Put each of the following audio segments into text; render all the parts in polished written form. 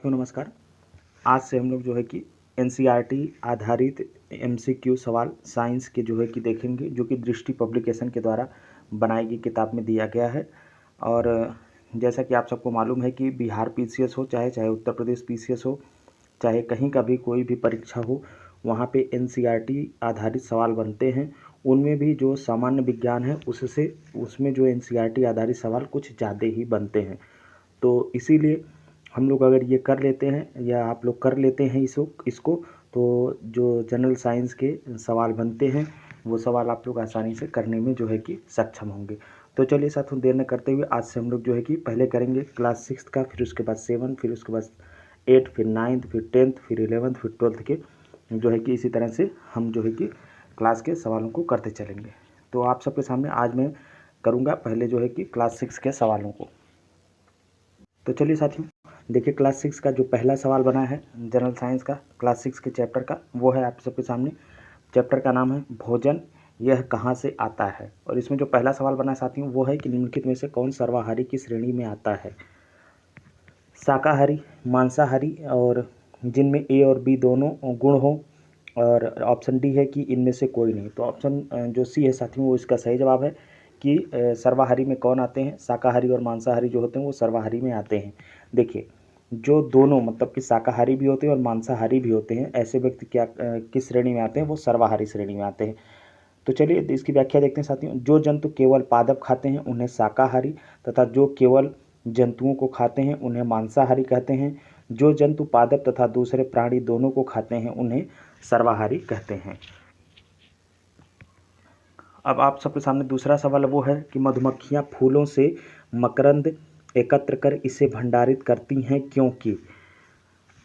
नमस्कार। आज से हम लोग जो है कि एनसीईआरटी आधारित एमसीक्यू सवाल साइंस के जो है कि देखेंगे, जो कि दृष्टि पब्लिकेशन के द्वारा बनाई गई किताब में दिया गया है। और जैसा कि आप सबको मालूम है कि बिहार पीसीएस हो चाहे उत्तर प्रदेश पीसीएस हो, चाहे कहीं का भी कोई भी परीक्षा हो, वहाँ पे एनसीईआरटी आधारित सवाल बनते हैं। उनमें भी जो सामान्य विज्ञान है उसमें जो एनसीईआरटी आधारित सवाल कुछ ज़्यादा ही बनते हैं। तो इसीलिए हम लोग अगर ये कर लेते हैं या आप लोग कर लेते हैं इसको, तो जो जनरल साइंस के सवाल बनते हैं वो सवाल आप लोग आसानी से करने में जो है कि सक्षम होंगे। तो चलिए साथियों, देर न करते हुए आज से हम लोग जो है कि पहले करेंगे क्लास 6 का, फिर उसके बाद 7, फिर उसके बाद 8, फिर 9th, फिर 10th, फिर 11th, फिर 12th के जो है कि इसी तरह से हम जो है कि क्लास के सवालों को करते चलेंगे। तो आप सबके सामने आज मैं करूँगा पहले जो है कि क्लास 6 के सवालों को। तो चलिए साथियों, देखिए क्लास 6 का जो पहला सवाल बना है जनरल साइंस का, क्लास 6 के चैप्टर का, वो है आप सबके सामने। चैप्टर का नाम है भोजन, यह कहाँ से आता है। और इसमें जो पहला सवाल बना है साथियों वो है कि निम्नलिखित में से कौन सर्वाहारी की श्रेणी में आता है। शाकाहारी, मांसाहारी, और जिनमें ए और बी दोनों गुण हो। और ऑप्शन डी है कि इनमें से कोई नहीं। तो ऑप्शन जो सी है साथियों वो इसका सही जवाब है कि सर्वाहारी में कौन आते हैं, शाकाहारी और मांसाहारी जो होते हैं वो सर्वाहारी में आते हैं। देखिए, जो दोनों मतलब कि शाकाहारी भी होते हैं और मांसाहारी भी होते हैं, ऐसे व्यक्ति क्या किस श्रेणी में आते हैं, वो सर्वाहारी श्रेणी में आते हैं। तो चलिए इसकी व्याख्या देखते हैं साथियों। जो जंतु केवल पादप खाते हैं उन्हें शाकाहारी, तथा जो केवल जंतुओं को खाते हैं उन्हें मांसाहारी कहते हैं। जो जंतु पादप तथा दूसरे प्राणी दोनों को खाते हैं उन्हें सर्वाहारी कहते हैं। अब आप सबके सामने दूसरा सवाल वो है कि मधुमक्खियां फूलों से मकरंद एकत्र कर इसे भंडारित करती हैं क्योंकि।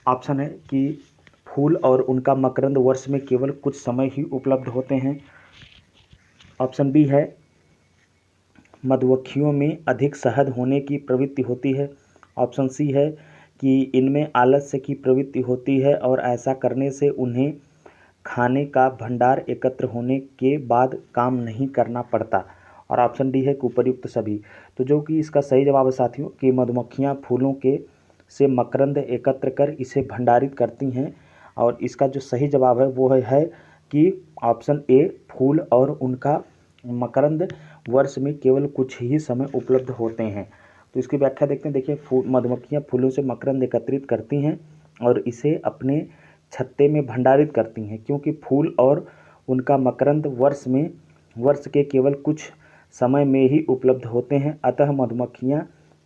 ऑप्शन है कि फूल और उनका मकरंद वर्ष में केवल कुछ समय ही उपलब्ध होते हैं। ऑप्शन बी है मधुमक्खियों में अधिक शहद होने की प्रवृत्ति होती है। ऑप्शन सी है कि इनमें आलस्य की प्रवृत्ति होती है और ऐसा करने से उन्हें खाने का भंडार एकत्र होने के बाद काम नहीं करना पड़ता। और ऑप्शन डी है कि उपर्युक्त सभी। तो जो कि इसका सही जवाब है साथियों कि मधुमक्खियां फूलों के से मकरंद एकत्र कर इसे भंडारित करती हैं। और इसका जो सही जवाब है वो है कि ऑप्शन ए, फूल और उनका मकरंद वर्ष में केवल कुछ ही समय उपलब्ध होते हैं। तो इसकी व्याख्या देखते हैं। देखिए, मधुमक्खियां फूलों से मकरंद एकत्रित करती हैं और इसे अपने छत्ते में भंडारित करती हैं क्योंकि फूल और उनका मकरंद वर्ष के केवल कुछ समय में ही उपलब्ध होते हैं। अतः मधुमक्खियां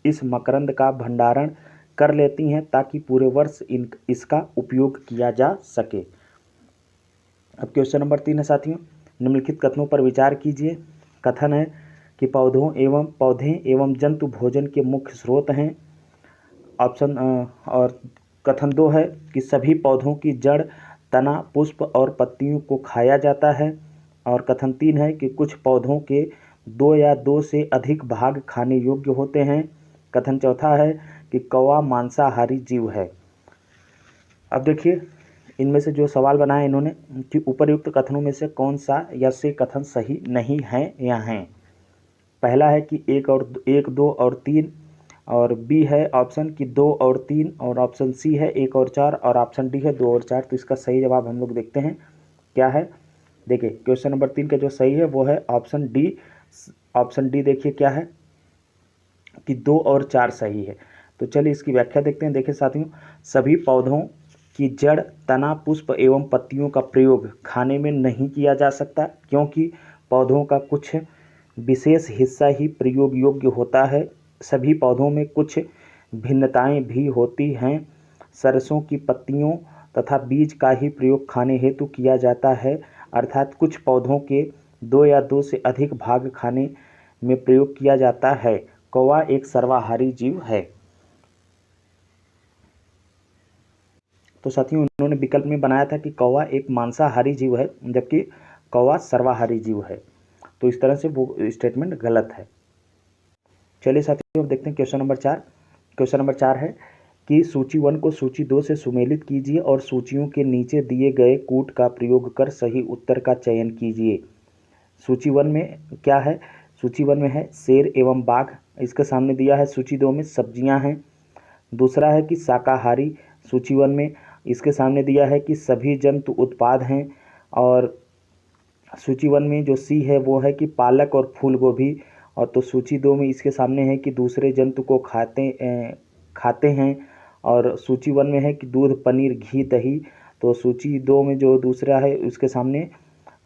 इस मकरंद का भंडारण कर लेती हैं ताकि पूरे वर्ष इसका उपयोग किया जा सके। अब क्वेश्चन नंबर 3 है साथियों, निम्नलिखित कथनों पर विचार कीजिए। कथन है कि पौधे एवं जंतु भोजन के मुख्य स्रोत हैं। ऑप्शन और कथन 2 है कि सभी पौधों की जड़, तना, पुष्प और पत्तियों को खाया जाता है। और कथन 3 है कि कुछ पौधों के 2 या 2 से अधिक भाग खाने योग्य होते हैं। कथन चौथा है कि कौवा मांसाहारी जीव है। अब देखिए, इनमें से जो सवाल बनाया इन्होंने कि उपर्युक्त कथनों में से कौन सा या से कथन सही नहीं है या हैं। पहला है कि 1, 2 और 3, और बी है ऑप्शन कि 2 और 3, और ऑप्शन सी है 1 और 4, और ऑप्शन डी है 2 और 4। तो इसका सही जवाब हम लोग देखते हैं क्या है। देखिए, क्वेश्चन नंबर 3 का जो सही है वो है ऑप्शन डी। ऑप्शन डी देखिए क्या है कि 2 और 4 सही है। तो चलिए इसकी व्याख्या देखते हैं। देखिए साथियों, सभी पौधों की जड़, तना, पुष्प एवं पत्तियों का प्रयोग खाने में नहीं किया जा सकता क्योंकि पौधों का कुछ विशेष हिस्सा ही प्रयोग योग्य होता है। सभी पौधों में कुछ भिन्नताएं भी होती हैं। सरसों की पत्तियों तथा बीज का ही प्रयोग खाने हेतु किया जाता है, अर्थात कुछ पौधों के 2 या 2 से अधिक भाग खाने में प्रयोग किया जाता है। कौवा एक सर्वाहारी जीव है। तो साथियों, उन्होंने विकल्प में बनाया था कि कौवा एक मांसाहारी जीव है जबकि कौवा सर्वाहारी जीव है। तो इस तरह से वो स्टेटमेंट गलत है। चलिए साथियों, अब देखते हैं क्वेश्चन नंबर 4। क्वेश्चन नंबर 4 है कि सूची 1 को सूची 2 से सुमेलित कीजिए और सूचियों के नीचे दिए गए कूट का प्रयोग कर सही उत्तर का चयन कीजिए। सूची 1 में क्या है? सूची 1 में है शेर एवं बाघ। इसके सामने दिया है सूची 2 में सब्जियां हैं। दूसरा है कि शाकाहारी, सूची 1 में इसके सामने दिया है कि सभी जंतु उत्पाद हैं, और सूची 1 में जो सी है वो है कि पालक और फूल गोभी, और तो सूची 2 में इसके सामने है कि दूसरे जंतु को खाते हैं, और सूची 1 में है कि दूध, पनीर, घी, दही। तो सूची 2 में जो दूसरा है उसके सामने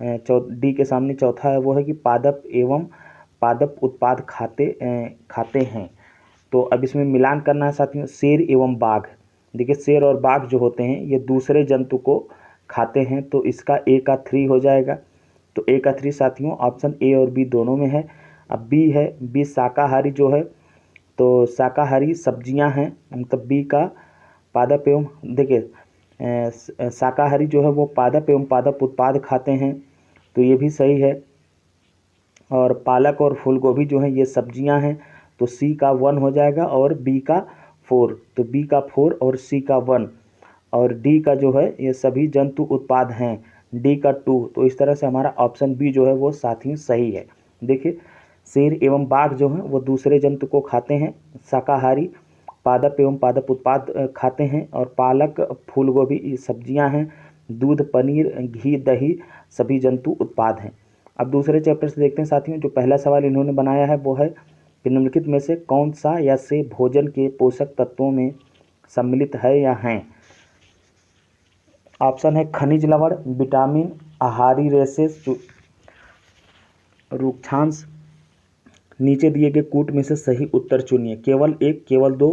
डी के सामने चौथा है वो है कि पादप एवं पादप उत्पाद खाते हैं। तो अब इसमें मिलान करना है साथियों, शेर एवं बाघ। देखिए शेर और बाघ जो होते हैं ये दूसरे जंतु को खाते हैं, तो इसका ए का 3 हो जाएगा। तो ए का 3 साथियों ऑप्शन ए और बी दोनों में है। अब बी है, बी शाकाहारी जो है, तो शाकाहारी सब्जियां हैं, मतलब बी का पादप एवं, देखिए शाकाहारी जो है वो पादप एवं पादप उत्पाद खाते हैं, तो ये भी सही है। और पालक और फूल गोभी जो है ये सब्जियां हैं, तो सी का 1 हो जाएगा और बी का 4, तो बी का 4 और सी का 1। और डी का जो है ये सभी जंतु उत्पाद हैं, डी का 2। तो इस तरह से हमारा ऑप्शन बी जो है वो साथियों सही है। देखिए शेर एवं बाघ जो हैं वो दूसरे जंतु को खाते हैं, शाकाहारी पादप एवं पादप उत्पाद खाते हैं, और पालक, फूल गोभी ये सब्जियां हैं, दूध, पनीर, घी, दही सभी जंतु उत्पाद हैं। अब दूसरे चैप्टर से देखते हैं साथियों, जो पहला सवाल इन्होंने बनाया है वो है कि निम्नलिखित में से कौन सा या से भोजन के पोषक तत्वों में सम्मिलित है या हैं। ऑप्शन है खनिज लवण, विटामिन, आहारी रेशे, रूक्षांश। नीचे दिए गए कूट में से सही उत्तर चुनिए। केवल एक, केवल दो,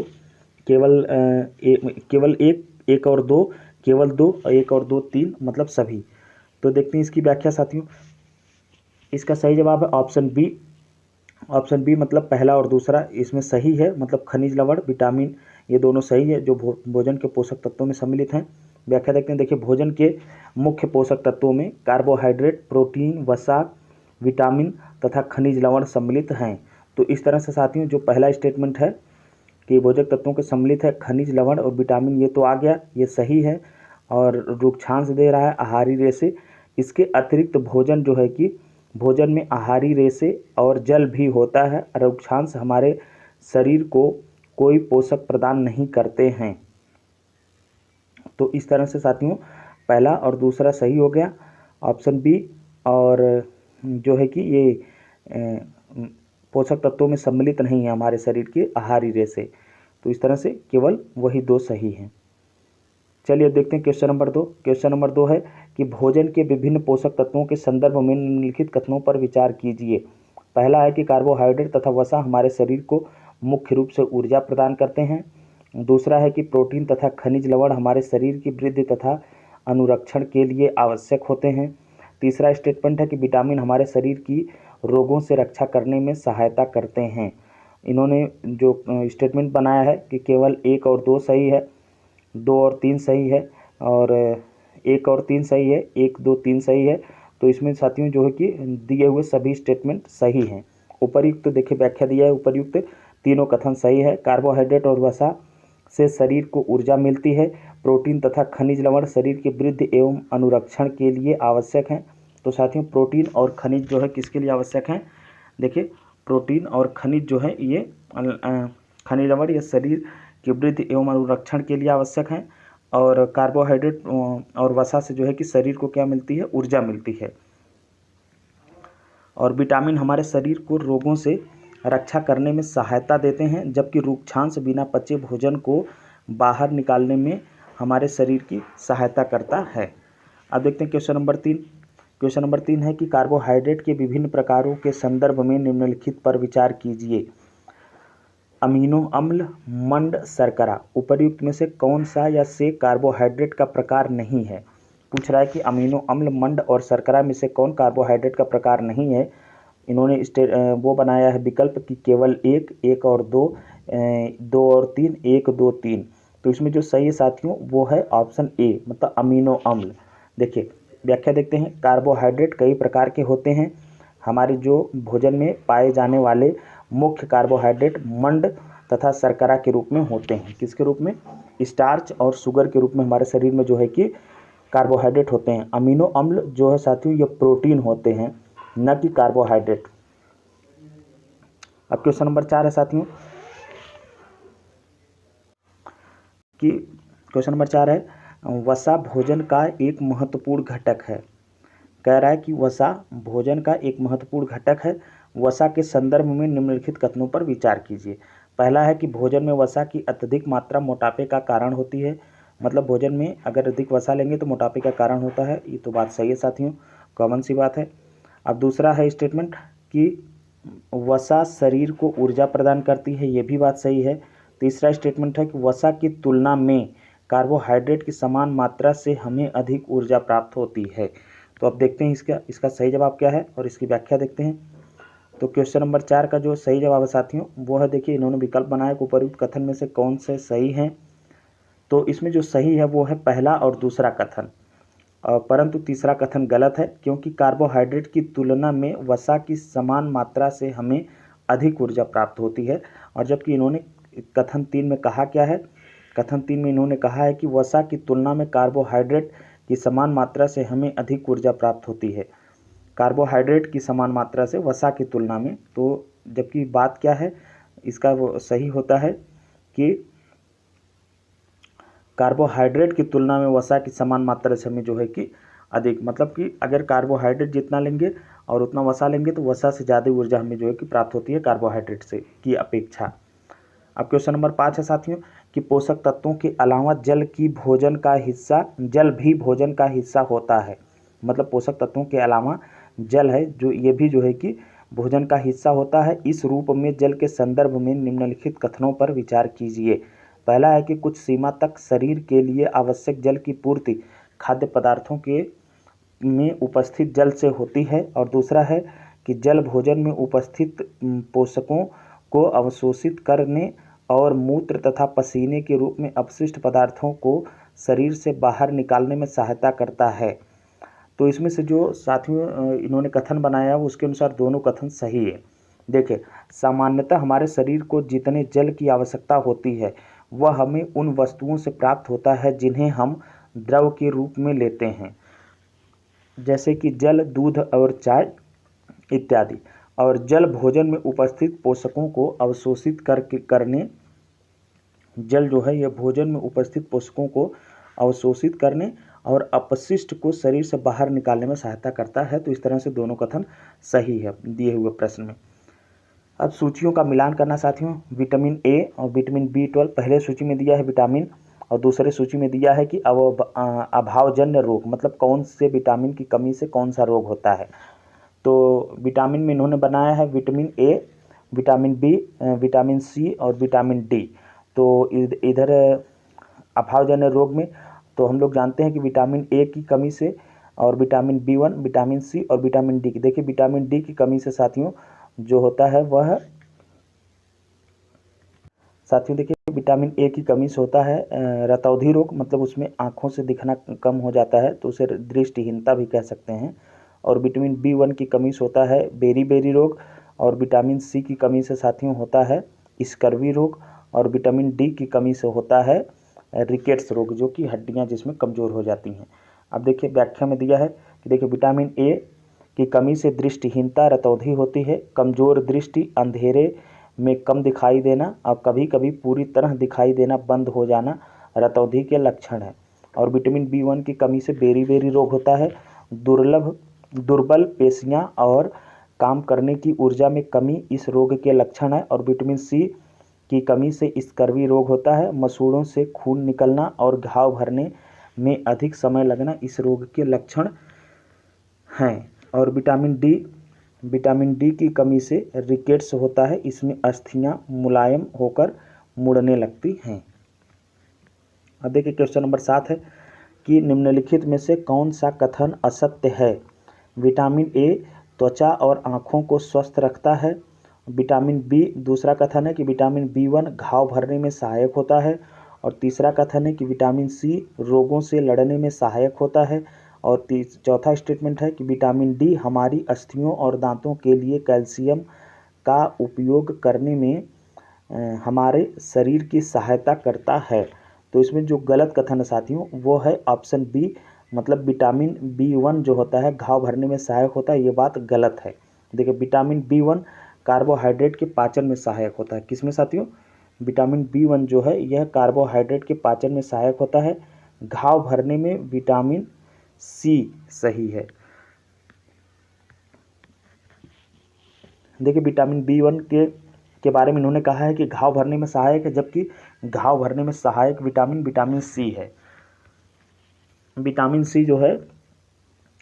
केवल एक, एक और दो, केवल दो, एक और दो, तीन, मतलब सभी। तो देखते हैं इसकी व्याख्या साथियों। इसका सही जवाब है ऑप्शन बी। ऑप्शन बी मतलब पहला और दूसरा इसमें सही है, मतलब खनिज लवण, विटामिन ये दोनों सही है जो भोजन के पोषक तत्वों में सम्मिलित हैं। व्याख्या देखते हैं। देखिए भोजन के मुख्य पोषक तत्वों में कार्बोहाइड्रेट, प्रोटीन, वसा, विटामिन तथा खनिज लवण सम्मिलित हैं। तो इस तरह से साथियों जो पहला स्टेटमेंट है कि भोजक तत्वों के सम्मिलित है खनिज लवण और विटामिन, ये तो आ गया, ये सही है। और रूक्षांश दे रहा है आहारी रेशे। इसके अतिरिक्त भोजन जो है कि भोजन में आहारी रेशे और जल भी होता है। रूक्षांश हमारे शरीर को कोई पोषक प्रदान नहीं करते हैं। तो इस तरह से साथियों पहला और दूसरा सही हो गया, ऑप्शन बी। और जो है कि ये पोषक तत्वों में सम्मिलित नहीं है हमारे शरीर के आहारी रेशे। तो इस तरह से केवल वही दो सही हैं। चलिए देखते हैं क्वेश्चन नंबर 2। क्वेश्चन नंबर 2 है कि भोजन के विभिन्न पोषक तत्वों के संदर्भ में निम्नलिखित कथनों पर विचार कीजिए। पहला है कि कार्बोहाइड्रेट तथा वसा हमारे शरीर को मुख्य रूप से ऊर्जा प्रदान करते हैं। दूसरा है कि प्रोटीन तथा खनिज लवण हमारे शरीर की वृद्धि तथा अनुरक्षण के लिए आवश्यक होते हैं। तीसरा स्टेटमेंट है कि विटामिन हमारे शरीर की रोगों से रक्षा करने में सहायता करते हैं। इन्होंने जो स्टेटमेंट बनाया है कि केवल एक और दो सही है, 2 और 3 सही है, और 1 और 3 सही है, 1, 2, 3 सही है। तो इसमें साथियों जो है कि दिए हुए सभी स्टेटमेंट सही हैं। उपर्युक्त देखिए व्याख्या दिया है, उपर्युक्त तीनों कथन सही है। कार्बोहाइड्रेट और वसा से शरीर को ऊर्जा मिलती है। प्रोटीन तथा खनिज लवण शरीर की वृद्धि एवं अनुरक्षण के लिए आवश्यक हैं। तो साथियों प्रोटीन और खनिज जो है किसके लिए आवश्यक हैं। देखिए प्रोटीन और खनिज जो है ये खनिज लवण ये शरीर की वृद्धि एवं अनुरक्षण के लिए आवश्यक हैं। और कार्बोहाइड्रेट और वसा से जो है कि शरीर को क्या मिलती है, ऊर्जा मिलती है। और विटामिन हमारे शरीर को रोगों से रक्षा करने में सहायता देते हैं, जबकि रूक्षांश बिना पचे भोजन को बाहर निकालने में हमारे शरीर की सहायता करता है। अब देखते हैं क्वेश्चन नंबर 3। क्वेश्चन नंबर 3 है कि कार्बोहाइड्रेट के विभिन्न प्रकारों के संदर्भ में निम्नलिखित पर विचार कीजिए। अमीनो अम्ल, मंड, शर्करा, उपर्युक्त में से कौन सा या से कार्बोहाइड्रेट का प्रकार नहीं है। पूछ रहा है कि अमीनो अम्ल, मंड और शर्करा में से कौन कार्बोहाइड्रेट का प्रकार नहीं है। इन्होंने वो बनाया है विकल्प कि केवल एक, एक और दो, 2 और 3, 1, 2, 3। तो इसमें जो सही है साथियों वो है ऑप्शन ए, मतलब अमीनो अम्ल। देखिए व्याख्या देखते हैं। कार्बोहाइड्रेट कई प्रकार के होते हैं। हमारे जो भोजन में पाए जाने वाले मुख्य कार्बोहाइड्रेट मंड तथा शर्करा के रूप में होते हैं। किसके रूप में, स्टार्च और शुगर के रूप में हमारे शरीर में जो है कि कार्बोहाइड्रेट होते हैं। अमीनो अम्ल जो है साथियों ये प्रोटीन होते हैं, न कि कार्बोहाइड्रेट। अब क्वेश्चन नंबर 4 है साथियों। कि क्वेश्चन नंबर 4 है, वसा भोजन का एक महत्वपूर्ण घटक है। कह रहा है कि वसा भोजन का एक महत्वपूर्ण घटक है। वसा के संदर्भ में निम्नलिखित कथनों पर विचार कीजिए। पहला है कि भोजन में वसा की अत्यधिक मात्रा मोटापे का कारण होती है। मतलब भोजन में अगर अधिक वसा लेंगे तो मोटापे का कारण होता है। ये तो बात सही है साथियों, कॉमन सी बात है। अब दूसरा है स्टेटमेंट कि वसा शरीर को ऊर्जा प्रदान करती है, ये भी बात सही है। तीसरा स्टेटमेंट है कि वसा की तुलना में कार्बोहाइड्रेट की समान मात्रा से हमें अधिक ऊर्जा प्राप्त होती है। तो अब देखते हैं इसका सही जवाब क्या है और इसकी व्याख्या देखते हैं। तो क्वेश्चन नंबर 4 का जो सही जवाब है साथियों वो है, देखिए इन्होंने विकल्प बनाया कि उपयुक्त कथन में से कौन से सही हैं। तो इसमें जो सही है वो है पहला और दूसरा कथन, परंतु तीसरा कथन गलत है, क्योंकि कार्बोहाइड्रेट की तुलना में वसा की समान मात्रा से हमें अधिक ऊर्जा प्राप्त होती है। और जबकि इन्होंने कथन 3 में कहा क्या है, कथन 3 में इन्होंने कहा है कि वसा की तुलना में कार्बोहाइड्रेट की समान मात्रा से हमें अधिक ऊर्जा प्राप्त होती है। कार्बोहाइड्रेट की समान मात्रा से वसा की तुलना में, तो जबकि बात क्या है इसका वो सही होता है कि कार्बोहाइड्रेट की तुलना में वसा की समान मात्रा से हमें जो है कि अधिक, मतलब कि अगर कार्बोहाइड्रेट जितना लेंगे और उतना वसा लेंगे तो वसा से ज़्यादा ऊर्जा हमें जो है कि प्राप्त होती है कार्बोहाइड्रेट से की अपेक्षा। अब क्वेश्चन नंबर 5 है साथियों कि पोषक तत्वों के अलावा जल भी भोजन का हिस्सा होता है। मतलब पोषक तत्वों के अलावा जल है जो ये भी जो है कि भोजन का हिस्सा होता है। इस रूप में जल के संदर्भ में निम्नलिखित कथनों पर विचार कीजिए। पहला है कि कुछ सीमा तक शरीर के लिए आवश्यक जल की पूर्ति खाद्य पदार्थों के में उपस्थित जल से होती है। और दूसरा है कि जल भोजन में उपस्थित पोषकों को अवशोषित करने और मूत्र तथा पसीने के रूप में अपशिष्ट पदार्थों को शरीर से बाहर निकालने में सहायता करता है। तो इसमें से जो साथियों इन्होंने कथन बनाया उसके अनुसार दोनों कथन सही है। देखिए, सामान्यतः हमारे शरीर को जितने जल की आवश्यकता होती है वह हमें उन वस्तुओं से प्राप्त होता है जिन्हें हम द्रव के रूप में लेते हैं, जैसे कि जल, दूध और चाय इत्यादि। और जल भोजन में उपस्थित पोषकों को अवशोषित करने जल जो है यह भोजन में उपस्थित पोषकों को अवशोषित करने और अपशिष्ट को शरीर से बाहर निकालने में सहायता करता है। तो इस तरह से दोनों कथन सही है दिए हुए प्रश्न में। अब सूचियों का मिलान करना साथियों, विटामिन ए और विटामिन B12 पहले सूची में दिया है विटामिन, और दूसरे सूची में दिया है कि अभावजन्य रोग, मतलब कौन से विटामिन की कमी से कौन सा रोग होता है। तो विटामिन में इन्होंने बनाया है vitamin A, vitamin B, vitamin C और विटामिन D। तो इधर अभावजन्य रोग में तो हम लोग जानते हैं कि विटामिन ए की कमी से और विटामिन B1, विटामिन C और विटामिन D की, देखिए विटामिन D की कमी से साथियों जो होता है वह साथियों देखिए विटामिन ए की कमी से होता है रतौंधी रोग, मतलब उसमें आँखों से दिखना कम हो जाता है तो उसे दृष्टिहीनता भी कह सकते हैं। और विटामिन B1 की कमी से होता है बेरी रोग, और विटामिन C की कमी से साथियों होता है स्कर्वी रोग, और विटामिन D की कमी से होता है रिकेट्स रोग, जो कि हड्डियां जिसमें कमज़ोर हो जाती हैं। अब देखिए व्याख्या में दिया है कि देखिए विटामिन ए की कमी से दृष्टिहीनता, रतौंधी होती है, कमज़ोर दृष्टि, अंधेरे में कम दिखाई देना और कभी कभी पूरी तरह दिखाई देना बंद हो जाना रतौंधी के लक्षण है। और विटामिन B1 की कमी से बेरी रोग होता है, दुर्बल पेशियां और काम करने की ऊर्जा में कमी इस रोग के लक्षण है। और विटामिन C की कमी से स्कर्वी रोग होता है, मसूड़ों से खून निकलना और घाव भरने में अधिक समय लगना इस रोग के लक्षण हैं। और विटामिन डी की कमी से रिकेट्स होता है, इसमें अस्थियां मुलायम होकर मुड़ने लगती हैं। अब देखिए क्वेश्चन नंबर 7 है कि निम्नलिखित में से कौन सा कथन असत्य है। विटामिन ए त्वचा और आँखों को स्वस्थ रखता है। विटामिन बी, दूसरा कथन है कि विटामिन B1 घाव भरने में सहायक होता है। और तीसरा कथन है कि विटामिन C रोगों से लड़ने में सहायक होता है। और चौथा स्टेटमेंट है कि विटामिन डी हमारी अस्थियों और दांतों के लिए कैल्शियम का उपयोग करने में हमारे शरीर की सहायता करता है। तो इसमें जो गलत कथन है साथियों वो है ऑप्शन बी, मतलब विटामिन B1 जो होता है घाव भरने में सहायक होता है, ये बात गलत है। देखिए विटामिन B1 कार्बोहाइड्रेट के पाचन में सहायक होता है, किसमें साथियों, विटामिन B1 जो है यह कार्बोहाइड्रेट के पाचन में सहायक होता है। घाव भरने में विटामिन C सही है। देखिए विटामिन B1 के बारे में इन्होंने कहा है कि घाव भरने में सहायक है, जबकि घाव भरने में सहायक विटामिन C है। विटामिन C जो है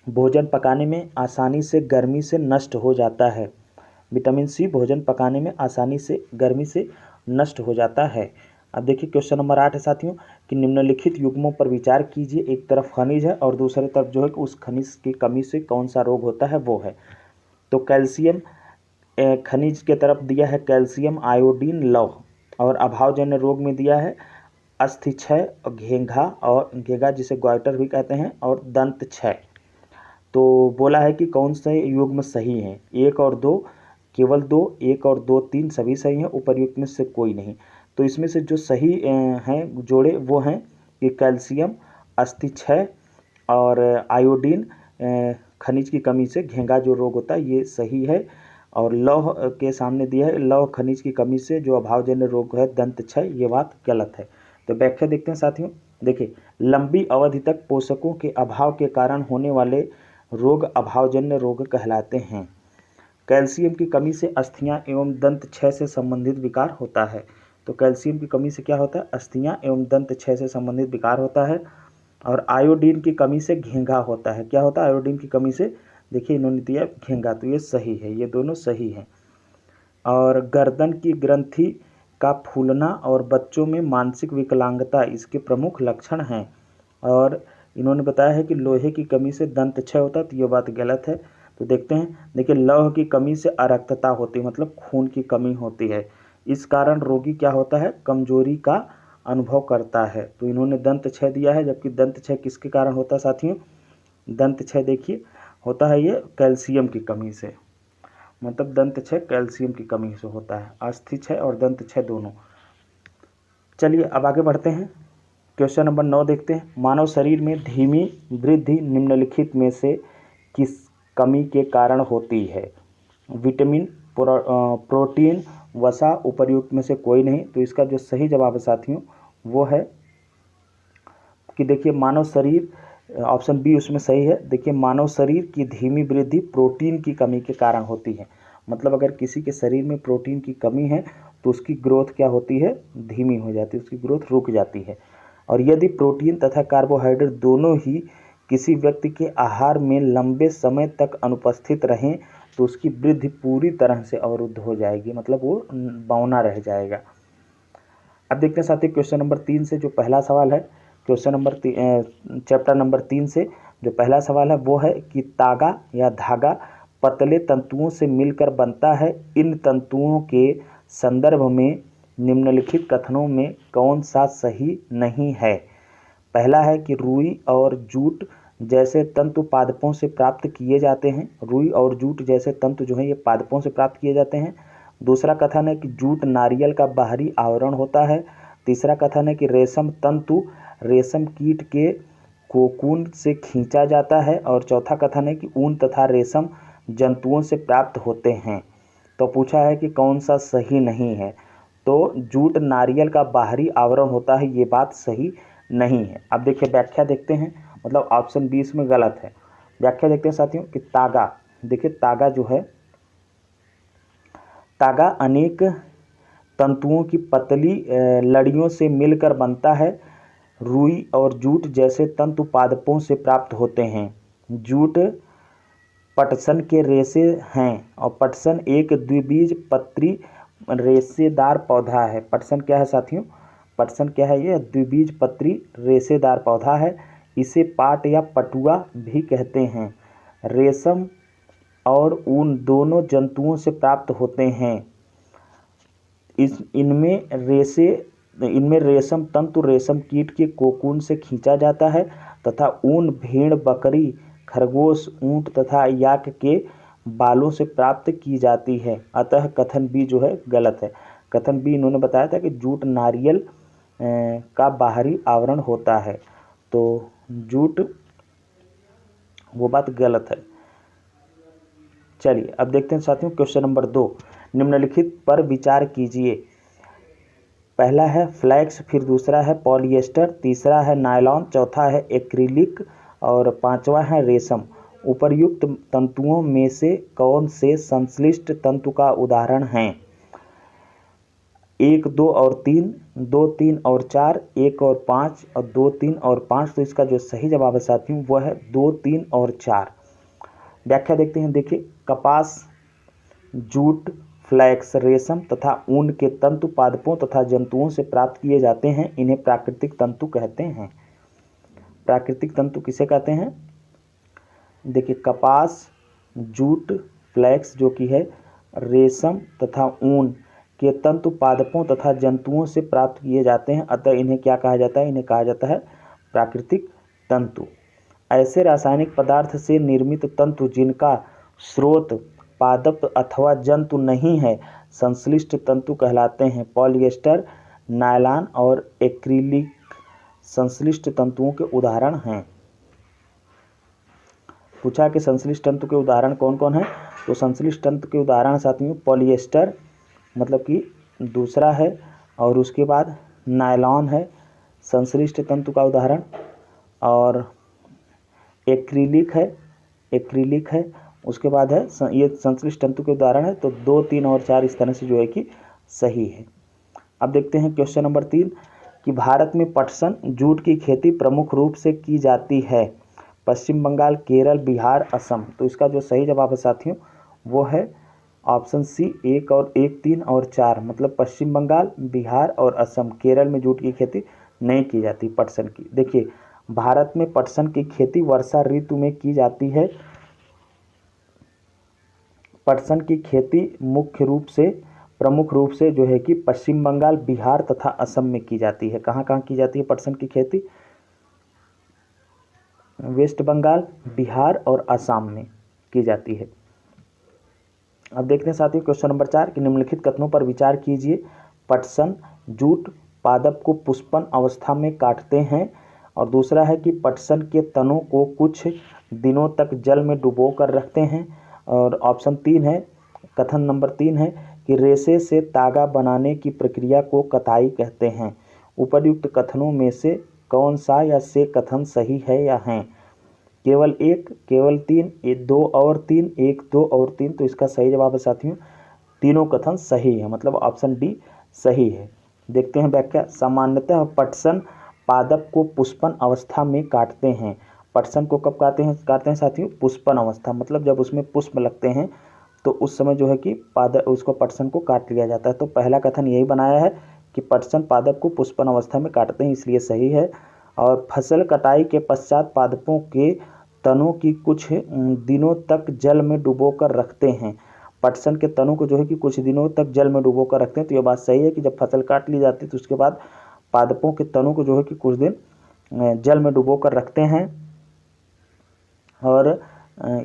भोजन पकाने में आसानी से गर्मी से नष्ट हो जाता है। विटामिन C भोजन पकाने में आसानी से गर्मी से नष्ट हो जाता है। अब देखिए क्वेश्चन नंबर 8 है साथियों कि निम्नलिखित युग्मों पर विचार कीजिए। एक तरफ खनिज है और दूसरी तरफ जो है कि उस खनिज की कमी से कौन सा रोग होता है वो है। तो कैल्शियम खनिज के तरफ दिया है कैल्शियम, आयोडीन, लौह, और अभावजन्य रोग में दिया है अस्थि क्षय, घेंघा जिसे ग्वाइटर भी कहते हैं, और दंत क्षय। तो बोला है कि कौन से युग्म सही हैं। 1 और 2 केवल 2, 1 और 2 3 सभी सही हैं, उपर्युक्त में से कोई नहीं। तो इसमें से जो सही हैं जोड़े वो हैं कि कैल्शियम, अस्थि क्षय और आयोडीन खनिज की कमी से घेंघा जो रोग होता है ये सही है। और लौह के सामने दिया है लौह खनिज की कमी से जो अभावजन्य रोग है दंत क्षय, ये बात गलत है। तो व्याख्या देखते हैं साथियों। देखिए लंबी अवधि तक पोषकों के अभाव के कारण होने वाले रोग अभावजन्य रोग कहलाते हैं। कैल्शियम की कमी से अस्थियां एवं दंत क्षय से संबंधित विकार होता है। तो कैल्शियम की कमी से क्या होता है, अस्थियां एवं दंत क्षय से संबंधित विकार होता है। और आयोडीन की कमी से घेंघा होता है। क्या होता है आयोडीन की कमी से, देखिए इन्होंने दिया घेंघा, तो ये सही है, ये दोनों सही हैं। और गर्दन की ग्रंथि का फूलना और बच्चों में मानसिक विकलांगता इसके प्रमुख लक्षण हैं। और इन्होंने बताया है कि लोहे की कमी से दंत क्षय होता है, तो ये बात गलत है। तो देखते हैं, देखिए लौह की कमी से अरक्तता होती है, मतलब खून की कमी होती है। इस कारण रोगी क्या होता है, कमजोरी का अनुभव करता है। तो इन्होंने दंत क्षय दिया है, जबकि दंत क्षय किसके कारण होता है साथियों, दंत क्षय देखिए होता है ये कैल्शियम की कमी से, मतलब दंत क्षय कैल्शियम की कमी से होता है, अस्थि क्षय और दंत क्षय दोनों। चलिए अब आगे बढ़ते हैं, क्वेश्चन नंबर 9 देखते हैं। मानव शरीर में धीमी वृद्धि निम्नलिखित में से किस कमी के कारण होती है। विटामिन, प्रोटीन, वसा, उपर्युक्त में से कोई नहीं। तो इसका जो सही जवाब है साथियों वो है कि देखिए मानव शरीर, ऑप्शन बी उसमें सही है। देखिए मानव शरीर की धीमी वृद्धि प्रोटीन की कमी के कारण होती है। मतलब अगर किसी के शरीर में प्रोटीन की कमी है तो उसकी ग्रोथ क्या होती है, धीमी हो जाती है, उसकी ग्रोथ रुक जाती है। और यदि प्रोटीन तथा कार्बोहाइड्रेट दोनों ही किसी व्यक्ति के आहार में लंबे समय तक अनुपस्थित रहें तो उसकी वृद्धि पूरी तरह से अवरुद्ध हो जाएगी, मतलब वो बौना रह जाएगा। अब देखते हैं साथियों क्वेश्चन नंबर 3 से जो पहला सवाल है, क्वेश्चन नंबर चैप्टर नंबर 3 से जो पहला सवाल है वो है कि तागा या धागा पतले तंतुओं से मिलकर बनता है। इन तंतुओं के संदर्भ में निम्नलिखित कथनों में कौन सा सही नहीं है। पहला है कि रुई और जूट जैसे तंतु पादपों से प्राप्त किए जाते हैं। रुई और जूट जैसे तंतु जो है ये पादपों से प्राप्त किए जाते हैं। दूसरा कथन है कि जूट नारियल का बाहरी आवरण होता है। तीसरा कथन है कि रेशम तंतु रेशम कीट के कोकून से खींचा जाता है। और चौथा कथन है कि ऊन तथा रेशम जंतुओं से प्राप्त होते हैं। तो पूछा है कि कौन सा सही नहीं है। तो जूट नारियल का बाहरी आवरण होता है, ये बात सही नहीं है। अब देखिए व्याख्या देखते हैं, मतलब ऑप्शन बी इसमें गलत है। व्याख्या देखते हैं साथियों कि तागा, देखिए तागा जो है, तागा अनेक तंतुओं की पतली लड़ियों से मिलकर बनता है। रुई और जूट जैसे तंतु पादपों से प्राप्त होते हैं। जूट पटसन के रेशे हैं और पटसन एक द्विबीज पत्री रेशेदार पौधा है। पटसन क्या है साथियों, पटसन क्या है, ये द्विबीज पत्री रेशेदार पौधा है। इसे पाट या पटुआ भी कहते हैं। रेशम और ऊन दोनों जंतुओं से प्राप्त होते हैं। इनमें रेशम तंतु रेशम कीट के कोकून से खींचा जाता है तथा ऊन भेड़, बकरी, खरगोश, ऊंट तथा याक के बालों से प्राप्त की जाती है। अतः कथन बी जो है गलत है। कथन बी इन्होंने बताया था कि जूट नारियल का बाहरी आवरण होता है, तो जूट वो बात गलत है। चलिए अब देखते हैं साथियों क्वेश्चन नंबर 2। निम्नलिखित पर विचार कीजिए। पहला है फ्लैक्स, फिर दूसरा है पॉलिएस्टर, तीसरा है नायलॉन, चौथा है एक्रिलिक और पांचवा है रेशम। उपर्युक्त तंतुओं में से कौन से संश्लिष्ट तंतु का उदाहरण हैं? 1, 2 और 3, 2, 3 और 4, 1 और 5 और 2, 3 और 5। तो इसका जो सही जवाब है साथियों वो है 2, 3 और 4। व्याख्या देखते हैं। देखिए, कपास, जूट, फ्लैक्स, रेशम तथा ऊन के तंतु पादपों तथा जंतुओं से प्राप्त किए जाते हैं। इन्हें प्राकृतिक तंतु कहते हैं। प्राकृतिक तंतु किसे कहते हैं? देखिए, कपास, जूट, फ्लैक्स जो कि है, रेशम तथा ऊन के तंतु पादपों तथा जंतुओं से प्राप्त किए जाते हैं, अतः इन्हें क्या कहा जाता है? इन्हें कहा जाता है प्राकृतिक तंतु। ऐसे रासायनिक पदार्थ से निर्मित तंतु जिनका स्रोत पादप अथवा जंतु नहीं है, संश्लिष्ट तंतु कहलाते हैं। पॉलिएस्टर, नायलॉन और एक्रिलिक संश्लिष्ट तंतुओं के उदाहरण हैं। पूछा कि संश्लिष्ट तंतु के उदाहरण कौन कौन है? तो संश्लिष्ट तंतु के उदाहरण साथियों पॉलिएस्टर मतलब कि दूसरा है, और उसके बाद नायलॉन है संश्लिष्ट तंतु का उदाहरण, और एक्रिलिक है, उसके बाद है ये संश्लिष्ट तंतु के उदाहरण है। तो 2, 3 और 4 इस तरह से जो है कि सही है। अब देखते हैं क्वेश्चन नंबर 3 कि भारत में पटसन जूट की खेती प्रमुख रूप से की जाती है। पश्चिम बंगाल, केरल, बिहार, असम। तो इसका जो सही जवाब है साथियों वो है ऑप्शन सी 1 और 1, 3 और 4। मतलब पश्चिम बंगाल, बिहार और असम, केरल में जूट की खेती नहीं की जाती पटसन की। देखिए, भारत में पटसन की खेती वर्षा ऋतु में की जाती है। पटसन की खेती प्रमुख रूप से जो है कि पश्चिम बंगाल, बिहार तथा असम में की जाती है। कहाँ कहाँ की जाती है पटसन की खेती? वेस्ट बंगाल, बिहार और असम में की जाती है। अब देखते हैं साथियों क्वेश्चन नंबर 4 कि निम्नलिखित कथनों पर विचार कीजिए। पटसन जूट पादप को पुष्पन अवस्था में काटते हैं, और दूसरा है कि पटसन के तनों को कुछ दिनों तक जल में डुबो कर रखते हैं, और ऑप्शन 3 है, कथन नंबर 3 है कि रेशे से तागा बनाने की प्रक्रिया को कताई कहते हैं। उपर्युक्त कथनों में से कौन सा या से कथन सही है या हैं? केवल 1, केवल 3, 2 और 3, 1, 2 और 3। तो इसका सही जवाब है साथियों तीनों कथन सही है, मतलब ऑप्शन डी सही है। देखते हैं व्याख्या। सामान्यतः पटसन पादप को पुष्पन अवस्था में काटते हैं। पटसन को कब काटते हैं साथियों? पुष्पन अवस्था, मतलब जब उसमें पुष्प लगते हैं तो उस समय जो है कि उसको पटसन को काट लिया जाता है। तो पहला कथन यही बनाया है कि पटसन पादप को पुष्पन अवस्था में काटते हैं, इसलिए सही है। और फसल कटाई के पश्चात पादपों के तनों की कुछ दिनों तक जल में डुबोकर रखते हैं। पटसन के तनों को जो है कि कुछ दिनों तक जल में डुबोकर रखते हैं। तो ये बात सही है कि जब फसल काट ली जाती है तो उसके बाद पादपों के तनों को जो है कि कुछ दिन जल में डुबोकर रखते हैं, और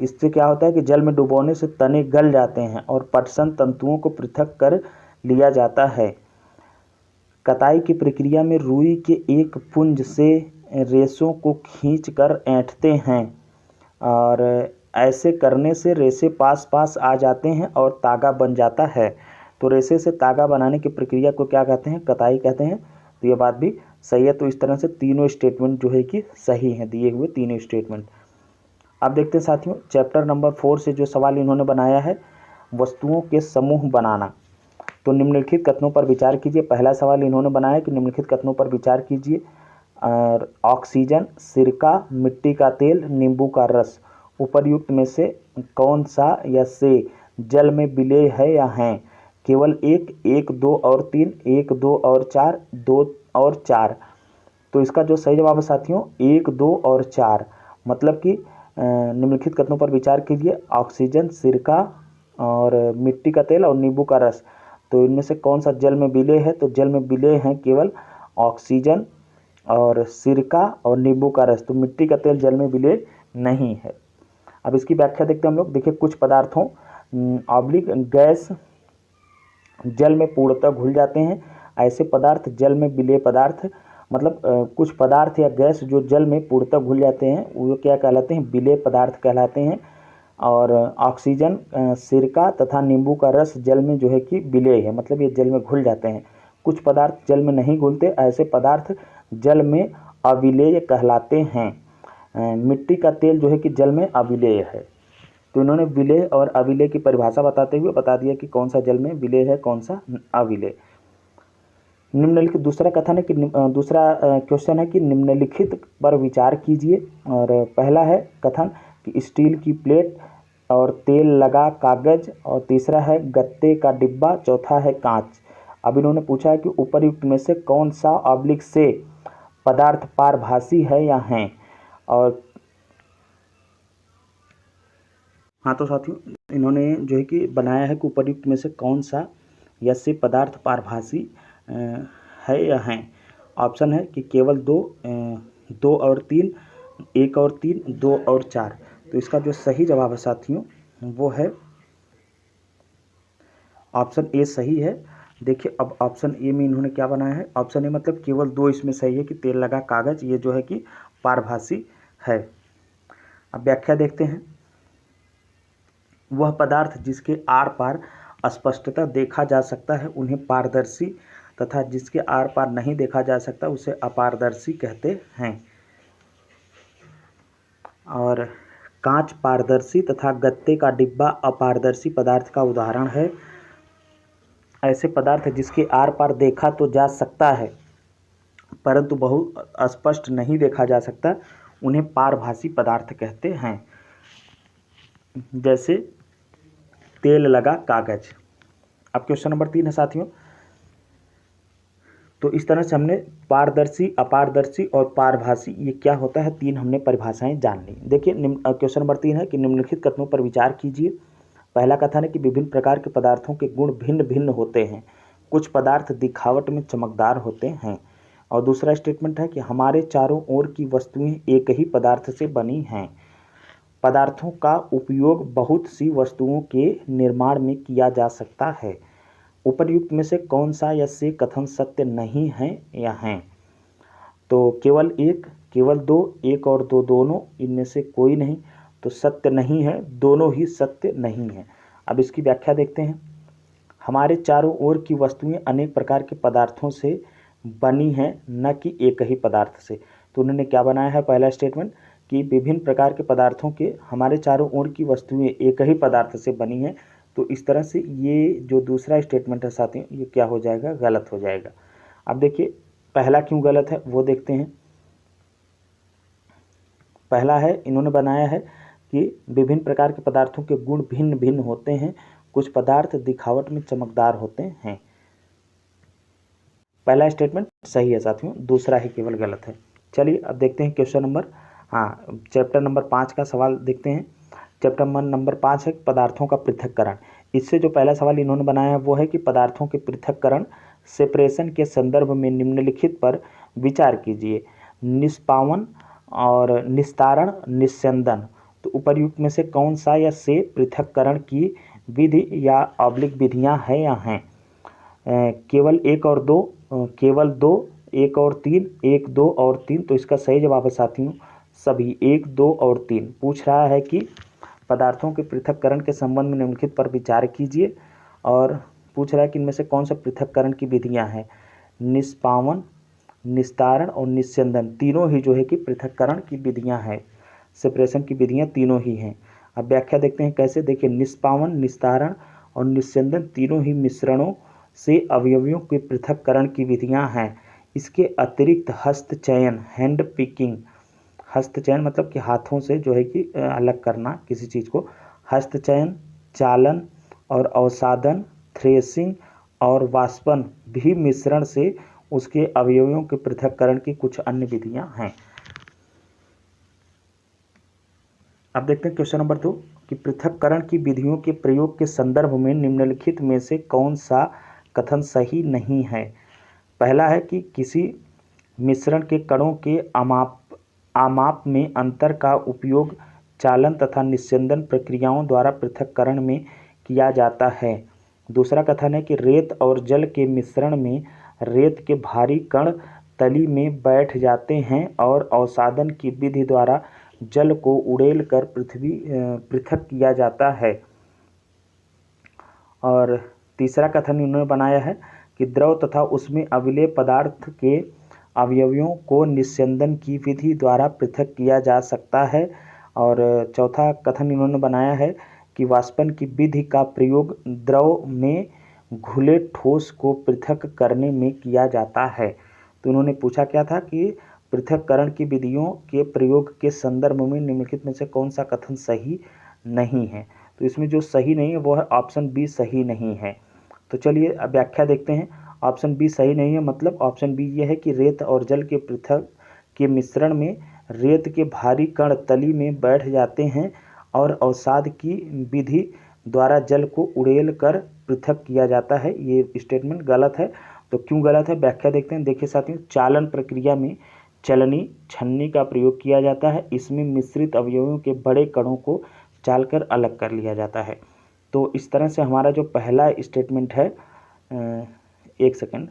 इससे क्या होता है कि जल में डुबोने से तने गल जाते हैं और पटसन तंतुओं को पृथक कर लिया जाता है। कताई की प्रक्रिया में रुई के एक पुंज से रेशों को खींचकर ऐंठते हैं, और ऐसे करने से रेशे पास पास आ जाते हैं और तागा बन जाता है। तो रेशे से तागा बनाने की प्रक्रिया को क्या कहते हैं? कताई कहते हैं। तो ये बात भी सही है। तो इस तरह से तीनों स्टेटमेंट जो है कि सही हैं, दिए हुए तीनों स्टेटमेंट। अब देखते हैं साथियों चैप्टर नंबर 4 से जो सवाल इन्होंने बनाया है, वस्तुओं के समूह बनाना। तो निम्नलिखित कथनों पर विचार कीजिए। पहला सवाल इन्होंने बनाया कि निम्नलिखित कथनों पर विचार कीजिए। और ऑक्सीजन, सिरका, मिट्टी का तेल, नींबू का रस, उपर्युक्त में से कौन सा या से जल में विलेय है या हैं? केवल 1, 1, 2 और 3, 1, 2 और 4, 2 और 4। तो इसका जो सही जवाब है साथियों 1, 2 और 4। मतलब कि निम्नलिखित कथनों पर विचार कीजिए। ऑक्सीजन, सिरका और मिट्टी का तेल और नींबू का रस, तो इनमें से कौन सा जल में विलेय है? तो जल में विलेय हैं केवल ऑक्सीजन और सिरका और नींबू का रस। तो मिट्टी का तेल जल में विलेय नहीं है। अब इसकी व्याख्या देखते हैं हम लोग। देखिए, कुछ पदार्थों ऑब्लिक गैस जल में पूर्णतः घुल जाते हैं। ऐसे पदार्थ जल में विलेय पदार्थ, मतलब कुछ पदार्थ या गैस जो जल में पूर्णतः घुल जाते हैं वो क्या कहलाते हैं? विलेय पदार्थ कहलाते हैं। और ऑक्सीजन, सिरका तथा नींबू का रस जल में जो है कि विलेय है, मतलब ये जल में घुल जाते हैं। कुछ पदार्थ जल में नहीं घुलते, ऐसे पदार्थ जल में अविलेय कहलाते हैं। मिट्टी का तेल जो है कि जल में अविलेय है। तो इन्होंने विलेय और अविलेय की परिभाषा बताते हुए बता दिया कि कौन सा जल में विलेय है, कौन सा अविलेय। निम्नलिखित दूसरा कथन है कि दूसरा क्वेश्चन है कि निम्नलिखित पर विचार कीजिए। और पहला है कथन कि स्टील की प्लेट और तेल लगा कागज, और तीसरा है गत्ते का डिब्बा, चौथा है कांच। अब इन्होंने पूछा है कि उपर्युक्त में से कौन सा ऑब्लिक से पदार्थ पारभासी है या हैं। और हाँ तो साथियों, इन्होंने जो है कि बनाया है कि उपर्युक्त में से कौन सा या से पदार्थ पारभासी है या हैं। ऑप्शन है कि केवल दो, 2 और 3, 1 और 3, 2 और 4। तो इसका जो सही जवाब है साथियों वो है ऑप्शन ए सही है। देखिए अब ऑप्शन ए में इन्होंने क्या बनाया है, ऑप्शन ए मतलब केवल 2 इसमें सही है कि तेल लगा कागज ये जो है कि पारभासी है। अब व्याख्या देखते हैं। वह पदार्थ जिसके आर पार स्पष्टता देखा जा सकता है उन्हें पारदर्शी, तथा जिसके आर पार नहीं देखा जा सकता उसे अपारदर्शी कहते हैं। और कांच पारदर्शी तथा गत्ते का डिब्बा अपारदर्शी पदार्थ का उदाहरण है। ऐसे पदार्थ जिसके आर पार देखा तो जा सकता है परंतु बहुत स्पष्ट नहीं देखा जा सकता उन्हें पारभासी पदार्थ कहते हैं। जैसे तेल लगा कागज। अब क्वेश्चन नंबर 3 है साथियों। तो इस तरह से हमने पारदर्शी, अपारदर्शी और पारभासी ये क्या होता है, 3 हमने परिभाषाएं जान ली। देखिए क्वेश्चन नंबर 3 है कि निम्नलिखित कथनों पर विचार कीजिए। पहला कथन है कि विभिन्न प्रकार के पदार्थों के गुण भिन्न भिन्न होते हैं, कुछ पदार्थ दिखावट में चमकदार होते हैं। और दूसरा स्टेटमेंट है कि हमारे चारों ओर की वस्तुएं एक ही पदार्थ से बनी हैं। पदार्थों का उपयोग बहुत सी वस्तुओं के निर्माण में किया जा सकता है। उपर्युक्त में से कौन सा या से कथन सत्य नहीं है या हैं। तो केवल 1, केवल 2, 1 और 2 दोनों, इनमें से कोई नहीं। तो सत्य नहीं है, दोनों ही सत्य नहीं है। अब इसकी व्याख्या देखते हैं। हमारे चारों ओर की वस्तुएं अनेक प्रकार के पदार्थों से बनी हैं, न कि एक ही पदार्थ से। तो उन्होंने क्या बनाया है, पहला स्टेटमेंट कि विभिन्न प्रकार के पदार्थों के हमारे चारों ओर की वस्तुएं एक ही पदार्थ से बनी हैं। तो इस तरह से ये जो दूसरा स्टेटमेंट है साथियों ये क्या हो जाएगा, गलत हो जाएगा। अब देखिए पहला क्यों गलत है वो देखते हैं। पहला है, इन्होंने बनाया है कि विभिन्न प्रकार के पदार्थों के गुण भिन्न भिन्न होते हैं, कुछ पदार्थ दिखावट में चमकदार होते हैं। पहला स्टेटमेंट सही है साथियों, दूसरा ही केवल गलत है। चलिए अब देखते हैं क्वेश्चन नंबर, चैप्टर नंबर 5 का सवाल देखते हैं। चैप्टर नंबर 5 है पदार्थों का पृथक्करण। इससे जो पहला सवाल इन्होंने बनाया है वो है कि पदार्थों के पृथक्करण सेपरेशन के संदर्भ में निम्नलिखित पर विचार कीजिए। निष्पावन और निस्तारण, निस्यंदन। तो उपर्युक्त में से कौन सा या से पृथक्करण की विधि या ऑब्लिक विधियां हैं या हैं। केवल 1 और 2, केवल 2, 1 और 3, 1, 2 और 3। तो इसका सही जवाब है साथियों सभी 1, 2 और 3। पूछ रहा है कि पदार्थों के पृथक्करण के संबंध में निम्नलिखित पर विचार कीजिए, और पूछ रहा है कि इनमें से कौन सा पृथक्करण की विधियां हैं। निष्पावन, निस्तारण और निस्यंदन तीनों ही जो है कि पृथक्करण की विधियां हैं, सेपरेशन की विधियां तीनों ही हैं। अब व्याख्या देखते हैं कैसे। देखिए निष्पावन, निस्तारण और निस्यंदन तीनों ही मिश्रणों से अवयवियों के पृथक्करण की विधियां हैं। इसके अतिरिक्त हस्तचयन, हैंड पिकिंग, हस्तचयन मतलब कि हाथों से जो है कि अलग करना किसी चीज़ को, हस्तचयन, चालन और अवसादन, थ्रेसिंग और वाष्पन भी मिश्रण से उसके अवयवों के पृथक्करण की कुछ अन्य विधियां हैं। अब देखते हैं क्वेश्चन नंबर 2 कि पृथक्करण की विधियों के प्रयोग के संदर्भ में निम्नलिखित में से कौन सा कथन सही नहीं है। पहला है कि किसी मिश्रण के कणों के आमाप में अंतर का उपयोग चालन तथा निस्यंदन प्रक्रियाओं द्वारा पृथक्करण में किया जाता है। दूसरा कथन है कि रेत और जल के मिश्रण में रेत के भारी कण तली में बैठ जाते हैं और अवसादन की विधि द्वारा जल को उड़ेल कर पृथक किया जाता है। और तीसरा कथन इन्होंने बनाया है कि द्रव तथा उसमें अविलेय पदार्थ के अवयवों को निस्यंदन की विधि द्वारा पृथक किया जा सकता है। और चौथा कथन इन्होंने बनाया है कि वाष्पन की विधि का प्रयोग द्रव में घुले ठोस को पृथक करने में किया जाता है। तो उन्होंने पूछा क्या था कि पृथक्करण की विधियों के प्रयोग के संदर्भ में निम्नलिखित में से कौन सा कथन सही नहीं है। तो इसमें जो सही नहीं है वो है ऑप्शन बी सही नहीं है। तो चलिए अब व्याख्या देखते हैं। ऑप्शन बी सही नहीं है मतलब ऑप्शन बी ये है कि रेत और जल के पृथक के मिश्रण में रेत के भारी कण तली में बैठ जाते हैं और अवसाद की विधि द्वारा जल को उड़ेल कर पृथक किया जाता है। ये स्टेटमेंट गलत है। तो क्यों गलत है व्याख्या देखते हैं। देखिए साथियों, चालन प्रक्रिया में चलनी छन्नी का प्रयोग किया जाता है। इसमें मिश्रित अवयवों के बड़े कणों को चालकर अलग कर लिया जाता है। तो इस तरह से हमारा जो पहला स्टेटमेंट है, एक सेकंड,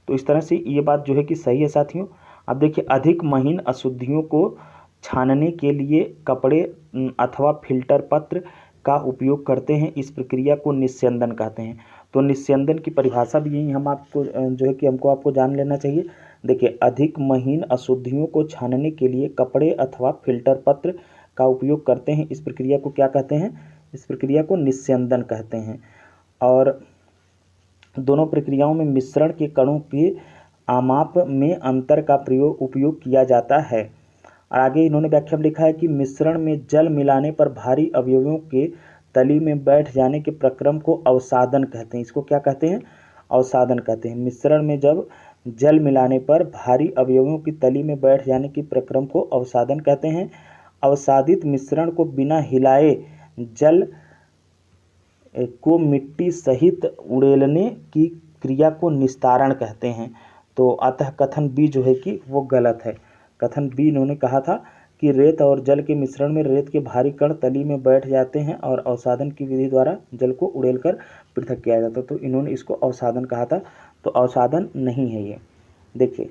तो इस तरह से ये बात जो है कि सही है साथियों। अब देखिए, अधिक महीन अशुद्धियों को छानने के लिए कपड़े अथवा फिल्टर पत्र का उपयोग करते हैं। इस प्रक्रिया को निस्यंदन कहते हैं। तो निस्यंदन की परिभाषा भी यही हम आपको जो है कि आपको जान लेना चाहिए। देखिए, अधिक महीन अशुद्धियों को छानने के लिए कपड़े अथवा फिल्टर पत्र का उपयोग करते हैं। इस प्रक्रिया को क्या कहते हैं? इस प्रक्रिया को निस्यंदन कहते हैं। और दोनों प्रक्रियाओं में मिश्रण के कणों के आमाप में अंतर का उपयोग किया जाता है। और आगे इन्होंने व्याख्या में लिखा है कि मिश्रण में जल मिलाने पर भारी अवयवों के तली में बैठ जाने के प्रक्रम को अवसादन कहते हैं। इसको क्या कहते हैं? अवसादन कहते हैं। मिश्रण में जब जल मिलाने पर भारी अवयवों की तली में बैठ जाने की प्रक्रम को अवसादन कहते हैं। अवसादित मिश्रण को बिना हिलाए जल को मिट्टी सहित उड़ेलने की क्रिया को निस्तारण कहते हैं। तो अतः कथन बी जो है कि वो गलत है। कथन बी इन्होंने कहा था कि रेत और जल के मिश्रण में रेत के भारी कण तली में बैठ जाते हैं और अवसादन की विधि द्वारा जल को उड़ेलकर पृथक किया जाता है। तो इन्होंने इसको अवसादन कहा था, तो अवसादन नहीं है ये। देखिए,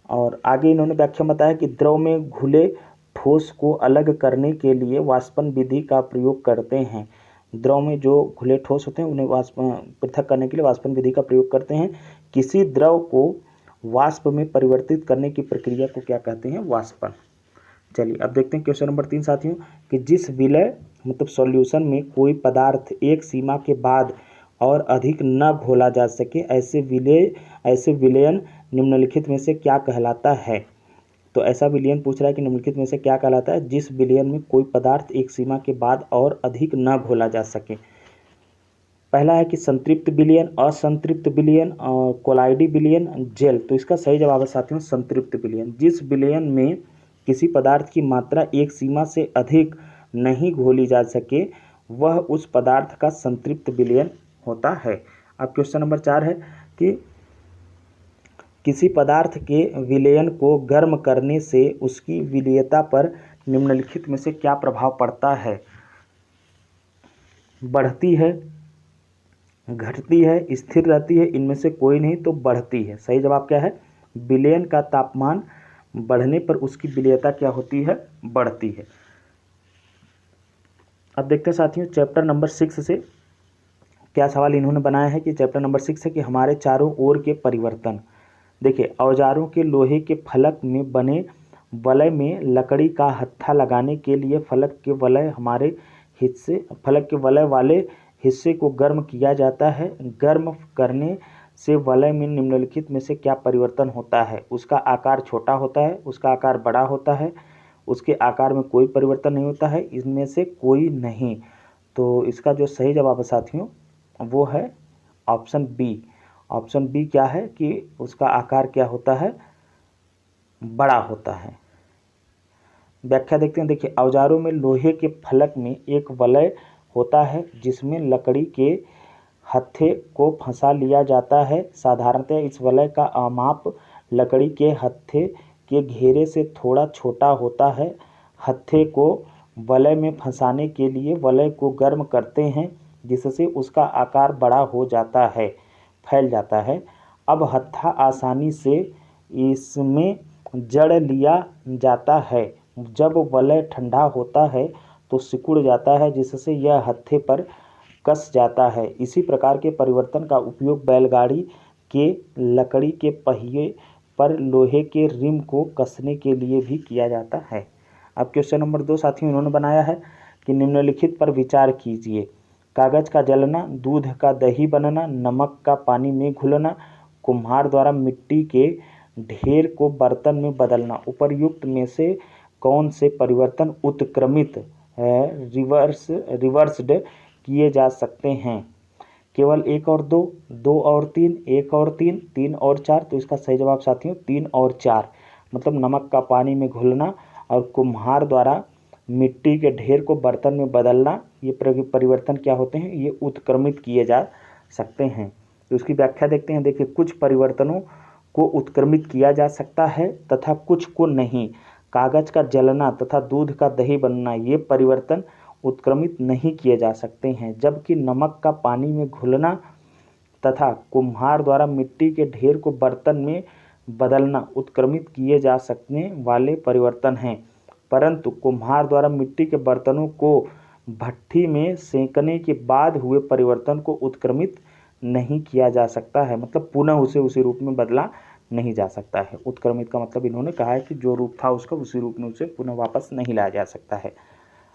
और आगे इन्होंने व्याख्या बताया कि द्रव में घुले ठोस को अलग करने के लिए वाष्पन विधि का प्रयोग करते हैं। द्रव में जो घुले ठोस होते हैं उन्हें पृथक करने के लिए वाष्पन विधि का प्रयोग करते हैं। किसी द्रव को वाष्प में परिवर्तित करने की प्रक्रिया को क्या कहते हैं? वाष्पन। चलिए अब देखते हैं क्वेश्चन नंबर 3 साथियों, कि जिस विलय मतलब सॉल्यूशन में कोई पदार्थ एक सीमा के बाद और अधिक न घोला जा सके, ऐसे विलयन निम्नलिखित में से क्या कहलाता है? तो ऐसा विलयन पूछ रहा है कि निम्नलिखित में से क्या कहलाता है? जिस विलयन में कोई पदार्थ एक सीमा के बाद और अधिक न घोला जा सके। पहला है कि संतृप्त विलयन, असंतृप्त विलयन, कोलाइडी विलयन, जेल। तो इसका सही जवाब है साथियों संतृप्त विलयन। जिस विलयन में किसी पदार्थ की मात्रा एक सीमा से अधिक नहीं घोली जा सके वह उस पदार्थ का संतृप्त विलयन होता है। अब क्वेश्चन नंबर 4 है कि किसी पदार्थ के विलयन को गर्म करने से उसकी विलेयता पर निम्नलिखित में से क्या प्रभाव पड़ता है? बढ़ती है, घटती है, स्थिर रहती है? इनमें से कोई नहीं, तो बढ़ती है। सही जवाब क्या है? विलयन का तापमान बढ़ने पर उसकी विलेयता क्या होती है? बढ़ती है। अब देखते हैं साथियों चैप्टर नंबर 6 से क्या सवाल इन्होंने बनाया है। कि चैप्टर नंबर 6 है कि हमारे चारों ओर के परिवर्तन। देखिए, औजारों के लोहे के फलक में बने वलय में लकड़ी का हत्था लगाने के लिए फलक के वलय वाले हिस्से को गर्म किया जाता है। गर्म करने से वलय में निम्नलिखित में से क्या परिवर्तन होता है? उसका आकार छोटा होता है, उसका आकार बड़ा होता है, उसके आकार में कोई परिवर्तन नहीं होता है, इनमें से कोई नहीं। तो इसका जो सही जवाब है साथियों वो है ऑप्शन बी। ऑप्शन बी क्या है कि उसका आकार क्या होता है? बड़ा होता है। व्याख्या देखते हैं। देखिए, औजारों में लोहे के फलक में एक वलय होता है जिसमें लकड़ी के हत्थे को फंसा लिया जाता है। साधारणतः इस वलय का आमाप लकड़ी के हत्थे के घेरे से थोड़ा छोटा होता है। हत्थे को वलय में फंसाने के लिए वलय को गर्म करते हैं जिससे उसका आकार बड़ा हो जाता है, फैल जाता है। अब हत्था आसानी से इसमें जड़ लिया जाता है। जब वलय ठंडा होता है तो सिकुड़ जाता है जिससे यह हत्थे पर कस जाता है। इसी प्रकार के परिवर्तन का उपयोग बैलगाड़ी के लकड़ी के पहिए पर लोहे के रिम को कसने के लिए भी किया जाता है। अब क्वेश्चन नंबर 2 साथियों इन्होंने बनाया है कि निम्नलिखित पर विचार कीजिए। कागज का जलना, दूध का दही बनना, नमक का पानी में घुलना, कुम्हार द्वारा मिट्टी के ढेर को बर्तन में बदलना। उपर्युक्त में से कौन से परिवर्तन उत्क्रमित रिवर्स्ड किए जा सकते हैं? केवल 1 और 2, 2 और 3, 1 और 3, 3 और 4। तो इसका सही जवाब साथियों 3 और 4, मतलब नमक का पानी में घुलना और कुम्हार द्वारा मिट्टी के ढेर को बर्तन में बदलना, ये परिवर्तन क्या होते हैं? ये उत्क्रमित किए जा सकते हैं। तो इसकी व्याख्या देखते हैं। देखिए, कुछ परिवर्तनों को उत्क्रमित किया जा सकता है तथा कुछ को नहीं। कागज का जलना तथा दूध का दही बनना, ये परिवर्तन उत्क्रमित नहीं किए जा सकते हैं, जबकि नमक का पानी में घुलना तथा कुम्हार द्वारा मिट्टी के ढेर को बर्तन में बदलना उत्क्रमित किए जा सकने वाले परिवर्तन हैं। परंतु कुम्हार द्वारा मिट्टी के बर्तनों को भट्ठी में सेंकने के बाद हुए परिवर्तन को उत्क्रमित नहीं किया जा सकता है, मतलब पुनः उसे उसी रूप में बदला नहीं जा सकता है। उत्क्रमित का मतलब इन्होंने कहा है कि जो रूप था उसका उसी रूप में उसे पुनः वापस नहीं लाया जा सकता है।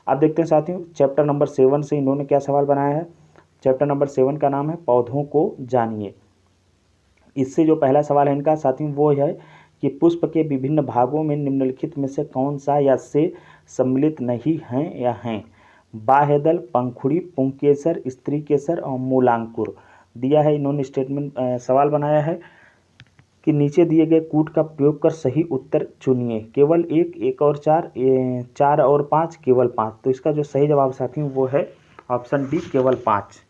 अब देखते हैं साथियों चैप्टर नंबर 7 से इन्होंने क्या सवाल बनाया है। चैप्टर नंबर 7 का नाम है पौधों को जानिए। इससे जो पहला सवाल है इनका साथियों वो है कि पुष्प के विभिन्न भागों में निम्नलिखित में से कौन सा या से सम्मिलित नहीं है या हैं? बाह्यदल, पंखुड़ी, पुंकेसर, स्त्री केसर और मूलांकुर दिया है। इन्होंने स्टेटमेंट सवाल बनाया है कि नीचे दिए गए कूट का प्रयोग कर सही उत्तर चुनिए। केवल 1, 1 और 4, 4 और 5, केवल 5। तो इसका जो सही जवाब साथियों वो है ऑप्शन डी, केवल 5।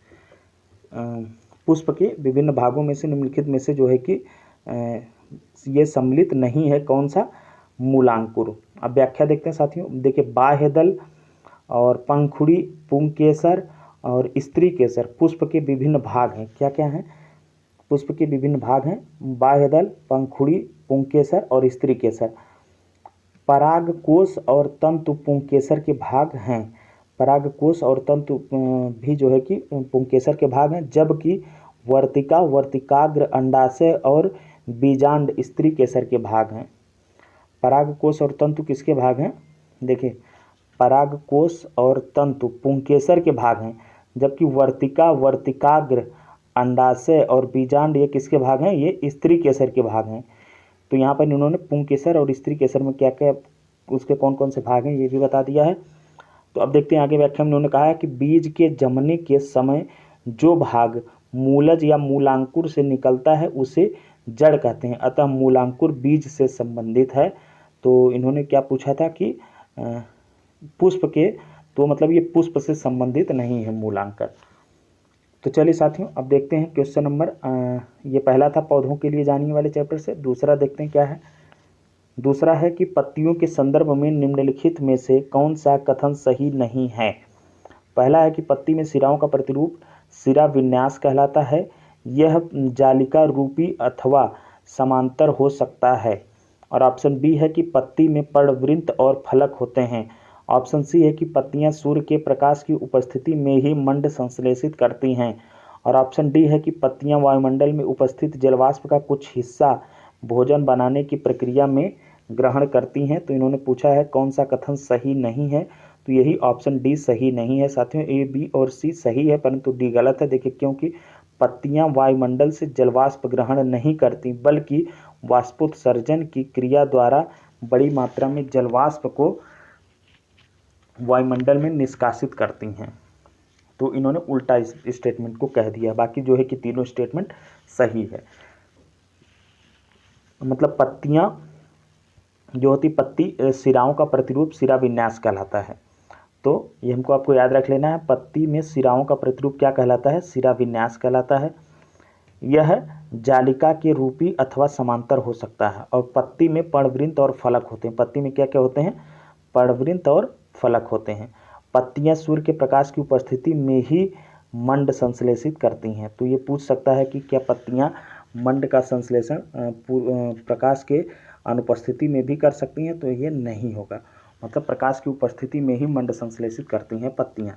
पुष्प के विभिन्न भागों में से निम्नलिखित में से जो है कि ये सम्मिलित नहीं है, कौन सा? मूलांकुर। अब व्याख्या देखते हैं साथियों। देखिए, बाह्यदल और पंखुड़ी, पुंकेसर और स्त्री केसर पुष्प के विभिन्न भाग हैं। क्या क्या हैं? पुष्प के विभिन्न भाग हैं बाह्यदल, पंखुड़ी, पुंकेसर और स्त्री केसर। परागकोश और तंतु पुंकेसर के भाग हैं। परागकोश और तंतु भी जो है कि पुंकेसर के भाग हैं, जबकि वर्तिका, वर्तिकाग्र, अंडाशय और बीजांड स्त्री केसर के भाग हैं। परागकोश और तंतु किसके भाग हैं? देखिए, परागकोश और तंतु पुंकेसर के भाग हैं, जबकि वर्तिका, वर्तिकाग्र, अंडाशय और बीजांड ये किसके भाग हैं? ये स्त्री केसर के भाग हैं। तो यहाँ पर इन्होंने पुंकेसर और स्त्री केसर में क्या क्या उसके कौन कौन से भाग हैं ये भी बता दिया है। तो अब देखते हैं आगे व्याख्या में उन्होंने कहा है कि बीज के जमने के समय जो भाग मूलज या मूलांकुर से निकलता है उसे जड़ कहते हैं, अतः मूलांकुर बीज से संबंधित है। तो इन्होंने क्या पूछा था कि पुष्प के, तो मतलब ये पुष्प से संबंधित नहीं है मूलांकर। तो चलिए साथियों अब देखते हैं क्वेश्चन नंबर, ये पहला था पौधों के लिए जानिए वाले चैप्टर से। दूसरा देखते हैं क्या है। दूसरा है कि पत्तियों के संदर्भ में निम्नलिखित में से कौन सा कथन सही नहीं है। पहला है कि पत्ती में सिराओं का प्रतिरूप सिरा विन्यास कहलाता है। यह जालिका रूपी अथवा समांतर हो सकता है। और ऑप्शन बी है कि पत्ती में पर्णवृंत और फलक होते हैं। ऑप्शन सी है कि पत्तियां सूर्य के प्रकाश की उपस्थिति में ही मंड संश्लेषित करती हैं। और ऑप्शन डी है कि पत्तियां वायुमंडल में उपस्थित जलवाष्प का कुछ हिस्सा भोजन बनाने की प्रक्रिया में ग्रहण करती हैं। तो इन्होंने पूछा है कौन सा कथन सही नहीं है, तो यही ऑप्शन डी सही नहीं है साथियों। ए, बी और सी सही है परंतु डी गलत है। देखिए, क्योंकि पत्तियां वायुमंडल से जलवाष्प ग्रहण नहीं करती बल्कि वाष्पोत्सर्जन की क्रिया द्वारा बड़ी मात्रा में जलवाष्प को वायुमंडल में निष्कासित करती हैं। तो इन्होंने उल्टा इस स्टेटमेंट को कह दिया। बाकी जो है कि तीनों स्टेटमेंट सही है। मतलब पत्तियां जो होती, पत्ती सिराओं का प्रतिरूप सिरा विन्यास कहलाता है। तो ये हमको आपको याद रख लेना है, पत्ती में सिराओं का प्रतिरूप क्या कहलाता है? सिरा विन्यास कहलाता है। यह जालिका के रूपी अथवा समांतर हो सकता है। और पत्ती में पर्णवृंत और फलक होते हैं। पत्ती में क्या क्या होते हैं? पर्णवृंत और फलक होते हैं। पत्तियां सूर्य के प्रकाश की उपस्थिति में ही मंड संश्लेषित करती हैं। तो ये पूछ सकता है कि क्या पत्तियां मंड का संश्लेषण प्रकाश के अनुपस्थिति में भी कर सकती हैं? तो ये नहीं होगा, मतलब प्रकाश की उपस्थिति में ही मंड संश्लेषित करती हैं पत्तियां।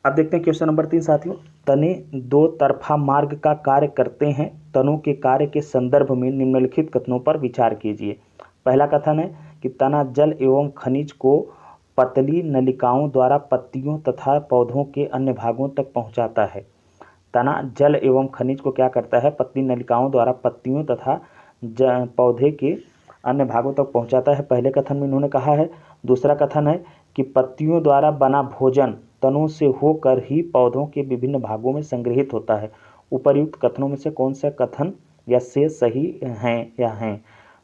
अब देखते हैं क्वेश्चन नंबर 3 साथियों। तने दो तरफा मार्ग का कार्य करते हैं, तनों के कार्य के संदर्भ में निम्नलिखित कथनों पर विचार कीजिए। पहला कथन है कि तना जल एवं खनिज को पतली नलिकाओं द्वारा पत्तियों तथा पौधों के अन्य भागों तक पहुंचाता है। तना जल एवं खनिज को क्या करता है, पतली नलिकाओं द्वारा पत्तियों तथा पौधे के अन्य भागों तक पहुंचाता है, पहले कथन में इन्होंने कहा है। दूसरा कथन है कि पत्तियों द्वारा बना भोजन तनों से होकर ही पौधों के विभिन्न भागों में संग्रहित होता है। उपर्युक्त कथनों में से कौन सा कथन या से सही हैं या हैं?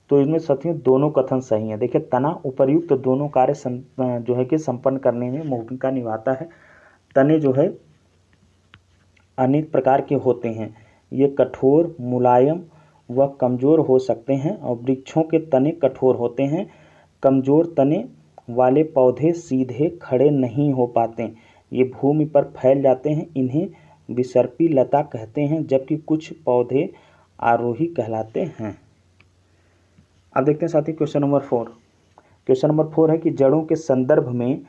तो इनमें साथियों दोनों कथन सही हैं। देखिए, तना उपर्युक्त दोनों कार्य जो है कि संपन्न करने में भूमिका निभाता है। तने जो है अनेक प्रकार के होते हैं, ये कठोर, मुलायम व कमज़ोर हो सकते हैं और वृक्षों के तने कठोर होते हैं। कमज़ोर तने वाले पौधे सीधे खड़े नहीं हो पाते, ये भूमि पर फैल जाते हैं, इन्हें विसर्पी लता कहते हैं, जबकि कुछ पौधे आरोही कहलाते हैं। अब देखते हैं साथियों क्वेश्चन नंबर 4। क्वेश्चन नंबर 4 है कि जड़ों के संदर्भ में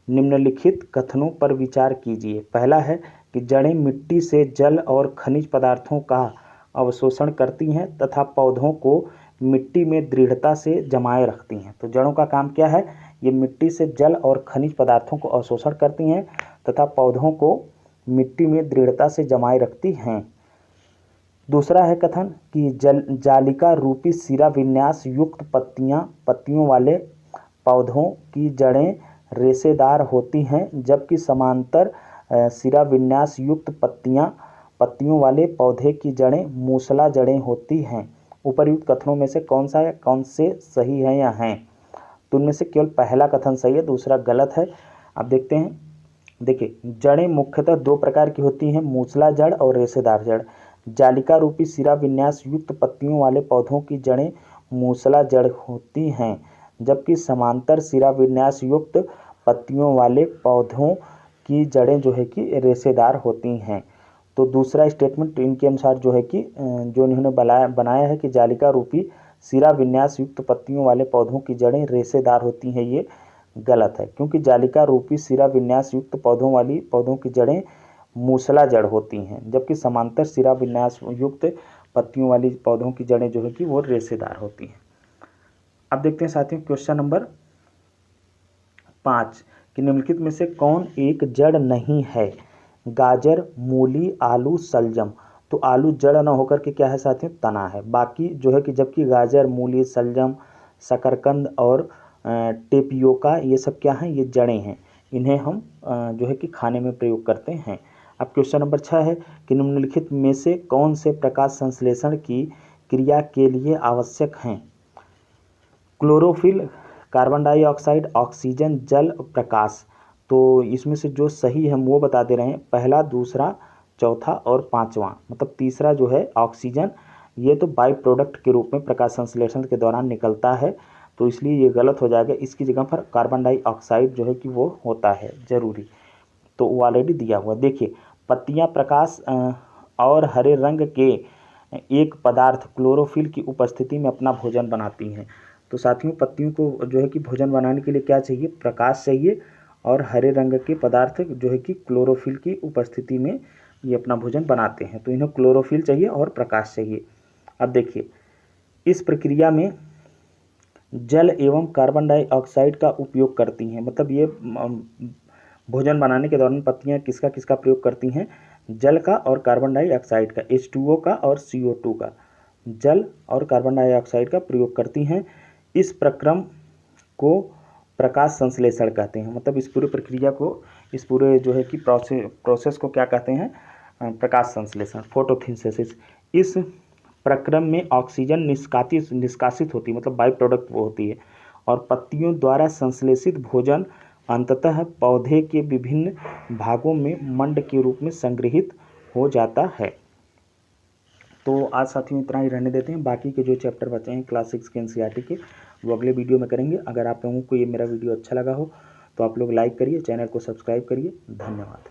निम्नलिखित कथनों पर विचार कीजिए। पहला है कि जड़ें मिट्टी से जल और खनिज पदार्थों का अवशोषण करती हैं तथा पौधों को मिट्टी में दृढ़ता से जमाए रखती हैं। तो जड़ों का काम क्या है, ये मिट्टी से जल और खनिज पदार्थों को अवशोषण करती हैं तथा पौधों को मिट्टी में दृढ़ता से जमाए रखती हैं। दूसरा है कथन कि जालिका रूपी सिरा विन्यास युक्त पत्तियों वाले पौधों की जड़ें रेशेदार होती हैं, जबकि समांतर सिरा विन्यास युक्त पत्तियों वाले पौधे की जड़ें मूसला जड़ें होती हैं। उपर्युक्त कथनों में से कौन से सही है या हैं? तो उनमें से केवल पहला कथन सही है, दूसरा गलत है। अब देखते हैं। देखिए, जड़ें मुख्यतः दो प्रकार की होती हैं, मूसला जड़ और रेशेदार जड़। जालिका रूपी सिरा विन्यास युक्त पत्तियों वाले पौधों की जड़ें मूसला जड़ होती हैं, जबकि समांतर सिरा विन्यास युक्त पत्तियों वाले पौधों की जड़ें जो है कि रेशेदार होती हैं। तो दूसरा स्टेटमेंट इनके अनुसार जो है कि जो इन्होंने बनाया है कि जालिका रूपी सिरा विन्यास युक्त पत्तियों वाले पौधों की जड़ें रेशेदार होती हैं, ये गलत है, क्योंकि जालिका रूपी सिरा विन्यास युक्त पौधों की जड़ें मूसला जड़ होती हैं, जबकि समांतर सिरा विन्यास युक्त पत्तियों वाली पौधों की जड़ें जो है कि वो रेशेदार होती हैं। अब देखते हैं साथियों क्वेश्चन नंबर 5 कि निम्नलिखित में से कौन एक जड़ नहीं है? गाजर, मूली, आलू, शलजम। तो आलू जड़ न होकर के क्या है साथियों, तना है। बाकी जो है कि जबकि गाजर, मूली, शलजम, शकरकंद और टेपियोका ये सब क्या हैं, ये जड़ें हैं, इन्हें हम जो है कि खाने में प्रयोग करते हैं। अब क्वेश्चन नंबर 6 है कि निम्नलिखित में से कौन से प्रकाश संश्लेषण की क्रिया के लिए आवश्यक हैं? क्लोरोफिल, कार्बन डाइऑक्साइड, ऑक्सीजन, जल, प्रकाश। तो इसमें से जो सही हम वो बता दे रहे हैं, पहला, दूसरा, चौथा और पांचवा। मतलब तीसरा जो है ऑक्सीजन, ये तो बाई प्रोडक्ट के रूप में प्रकाश संश्लेषण के दौरान निकलता है, तो इसलिए ये गलत हो जाएगा। इसकी जगह पर कार्बन डाइऑक्साइड जो है कि वो होता है जरूरी, तो वो ऑलरेडी दिया हुआ। देखिए, पत्तियां प्रकाश और हरे रंग के एक पदार्थ क्लोरोफिल की उपस्थिति में अपना भोजन बनाती हैं। तो साथियों पत्तियों को जो है कि भोजन बनाने के लिए क्या चाहिए, प्रकाश चाहिए, और हरे रंग के पदार्थ जो है कि क्लोरोफिल की उपस्थिति में ये अपना भोजन बनाते हैं। तो इन्हें क्लोरोफिल चाहिए और प्रकाश चाहिए। अब देखिए, इस प्रक्रिया में जल एवं कार्बन डाइऑक्साइड का उपयोग करती हैं। मतलब ये भोजन बनाने के दौरान पत्तियां किसका किसका प्रयोग करती हैं, जल का और कार्बन डाइऑक्साइड का, H2O का और CO2 का, जल और कार्बन डाइऑक्साइड का प्रयोग करती हैं। इस प्रक्रम को प्रकाश संश्लेषण कहते हैं। मतलब इस पूरी प्रक्रिया को, इस पूरे जो है कि प्रोसेस को क्या कहते हैं, प्रकाश संश्लेषण, फोटोसिंथेसिस। इस प्रक्रम में ऑक्सीजन निष्कासित होती है, मतलब बाई प्रोडक्ट वो होती है, और पत्तियों द्वारा संश्लेषित भोजन अंततः पौधे के विभिन्न भागों में मंड के रूप में संग्रहित हो जाता है। तो आज साथियों इतना ही रहने देते हैं। बाकी के जो चैप्टर बचे हैं क्लास 6 के NCERT के, वो अगले वीडियो में करेंगे। अगर आप लोगों को ये मेरा वीडियो अच्छा लगा हो तो आप लोग लाइक करिए, चैनल को सब्सक्राइब करिए। धन्यवाद।